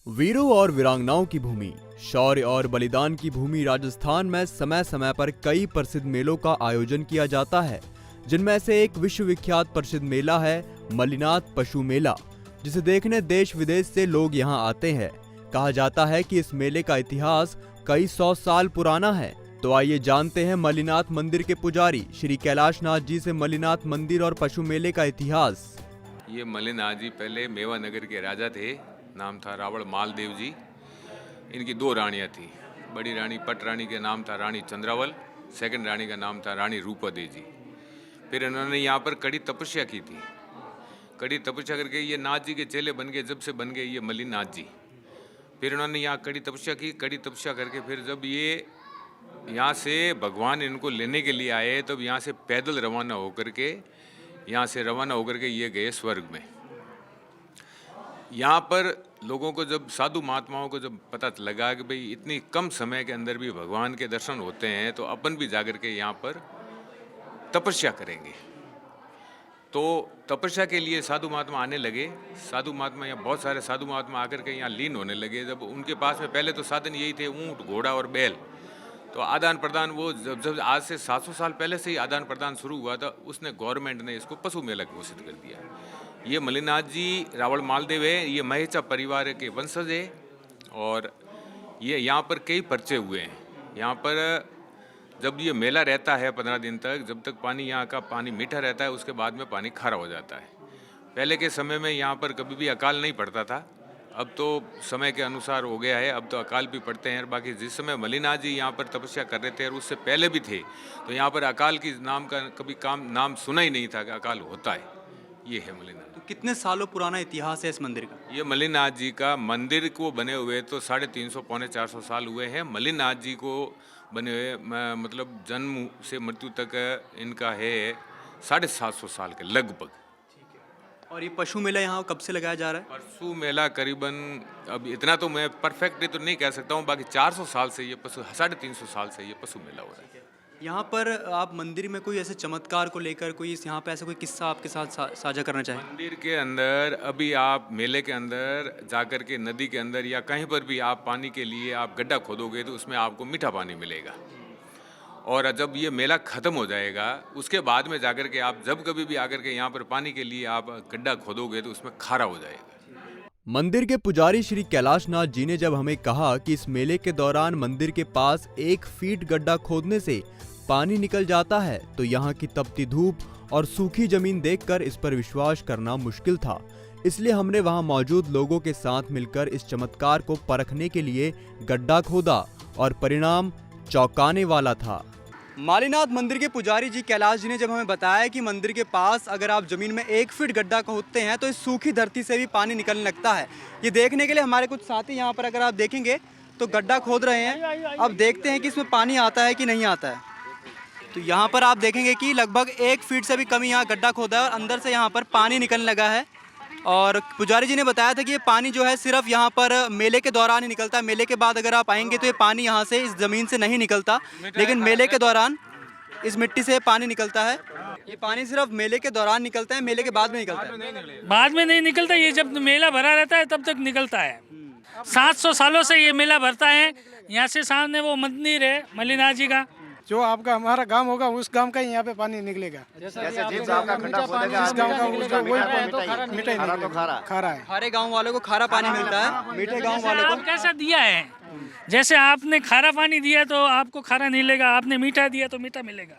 वीरों और वीरांगनाओं की भूमि, शौर्य और बलिदान की भूमि राजस्थान में समय समय पर कई प्रसिद्ध मेलों का आयोजन किया जाता है, जिनमें से एक विश्व विख्यात प्रसिद्ध मेला है मल्लिनाथ पशु मेला, जिसे देखने देश विदेश से लोग यहां आते हैं। कहा जाता है कि इस मेले का इतिहास कई सौ साल पुराना है। तो आइए जानते हैं मल्लिनाथ मंदिर के पुजारी श्री कैलाश नाथ जी से मल्लिनाथ मंदिर और पशु मेले का इतिहास। ये मल्लिनाथ जी पहले मेवा नगर के राजा थे, नाम था रावण मालदेव जी। इनकी दो रानियां थी। बड़ी रानी पट रानी के नाम था रानी चंद्रावल, सेकंड रानी का नाम था रानी रूपदे जी। फिर इन्होंने यहाँ पर कड़ी तपस्या की थी। कड़ी तपस्या करके ये नाथ जी के चेले बन गए। जब से बन गए ये मल्लिनाथ जी, फिर इन्होंने यहाँ कड़ी तपस्या की। कड़ी तपस्या करके फिर जब ये यहाँ से भगवान इनको लेने के लिए आए, तब यहाँ से पैदल रवाना होकर के ये गए स्वर्ग में। यहाँ पर लोगों को जब साधु महात्माओं को जब पता लगा कि भाई इतनी कम समय के अंदर भी भगवान के दर्शन होते हैं, तो अपन भी जाकर के यहाँ पर तपस्या करेंगे। तो तपस्या के लिए साधु महात्मा आने लगे। साधु महात्मा यहाँ बहुत सारे साधु महात्मा आकर के यहाँ लीन होने लगे। जब उनके पास में पहले तो साधन यही थे, ऊँट, घोड़ा और बैल। तो आदान प्रदान वो जब आज से 700 साल पहले से ही आदान प्रदान शुरू हुआ था, उसने गवर्नमेंट ने इसको पशु मेला घोषित कर दिया। ये मल्लिनाथ जी रावण मालदेव है, ये महेचा परिवार के वंशज है और ये यहाँ पर कई पर्चे हुए हैं। यहाँ पर जब ये मेला रहता है 15 दिन तक, जब तक पानी यहाँ का पानी मीठा रहता है, उसके बाद में पानी खारा हो जाता है। पहले के समय में यहाँ पर कभी भी अकाल नहीं पड़ता था। अब तो समय के अनुसार हो गया है, अब तो अकाल भी पड़ते हैं। बाकी जिस समय मल्लिनाथ जी यहाँ पर तपस्या कर रहे थे और उससे पहले भी थे, तो यहाँ पर अकाल की नाम का कभी नाम सुना ही नहीं था कि अकाल होता है। ये है मल्लिनाथ। तो कितने सालों पुराना इतिहास है इस मंदिर का? ये मल्लिनाथ जी का मंदिर को बने हुए तो 350 पौने 400 साल हुए हैं। मल्लिनाथ जी को बने हुए मतलब जन्म से मृत्यु तक इनका है 750 साल के लगभग। और ये पशु मेला यहाँ कब से लगाया जा रहा है? पशु मेला करीबन, अब इतना तो मैं परफेक्टली तो नहीं कह सकता हूँ, बाकी 400 साल से ये 350 साल से ये पशु मेला हो रहा है। यहाँ पर आप मंदिर में कोई ऐसे चमत्कार को लेकर कोई यहाँ पे ऐसा कोई किस्सा आपके साथ साझा करना चाहें? मंदिर के अंदर अभी आप मेले के अंदर जाकर के नदी के अंदर या कहीं पर भी आप पानी के लिए आप गड्ढा खोदोगे तो उसमें आपको मीठा पानी मिलेगा। और जब ये मेला ख़त्म हो जाएगा, उसके बाद में जाकर के आप जब कभी भी आकर के यहाँ पर पानी के लिए आप गड्ढा खोदोगे तो उसमें खारा हो जाएगा। मंदिर के पुजारी श्री कैलाश नाथ जी ने जब हमें कहा कि इस मेले के दौरान मंदिर के पास 1 फीट गड्ढा खोदने से पानी निकल जाता है, तो यहाँ की तपती धूप और सूखी जमीन देखकर इस पर विश्वास करना मुश्किल था। इसलिए हमने वहाँ मौजूद लोगों के साथ मिलकर इस चमत्कार को परखने के लिए गड्ढा खोदा और परिणाम चौंकाने वाला था। मल्लिनाथ मंदिर के पुजारी जी कैलाश जी ने जब हमें बताया कि मंदिर के पास अगर आप जमीन में 1 फीट गड्ढा खोदते हैं तो इस सूखी धरती से भी पानी निकलने लगता है। ये देखने के लिए हमारे कुछ साथी यहाँ पर अगर आप देखेंगे तो गड्ढा खोद रहे हैं। अब देखते हैं कि इसमें पानी आता है कि नहीं आता है। तो यहाँ पर आप देखेंगे कि लगभग 1 फीट से भी कम यहाँ गड्ढा खोदा है और अंदर से यहाँ पर पानी निकलने लगा है। और पुजारी जी ने बताया था कि ये पानी जो है सिर्फ यहाँ पर मेले के दौरान ही निकलता है। मेले के बाद अगर आप आएंगे तो ये पानी यहाँ से इस ज़मीन से नहीं निकलता, लेकिन मेले के दौरान इस मिट्टी से पानी निकलता है। ये पानी सिर्फ मेले के दौरान निकलता है, मेले के बाद में निकलता है? बाद में नहीं निकलता, ये जब मेला भरा रहता है तब तक निकलता है। 700 सालों से ये मेला भरता है। यहाँ से सामने वो मंदिर है मल्लिनाथ जी का। जो आपका हमारा गांव होगा उस गांव का ही यहाँ पे पानी निकलेगा। जैसे जिस गांव का खड्डा खोदेगा जिस गांव का उसका वही मीठा ही खारा तो खारा है। खारे गांव वालों को खारा पानी मिलता है, मीठे गांव वालों को कैसा दिया है? जैसे आपने खारा पानी दिया तो आपको खारा नहीं मिलेगा, आपने मीठा दिया तो मीठा मिलेगा।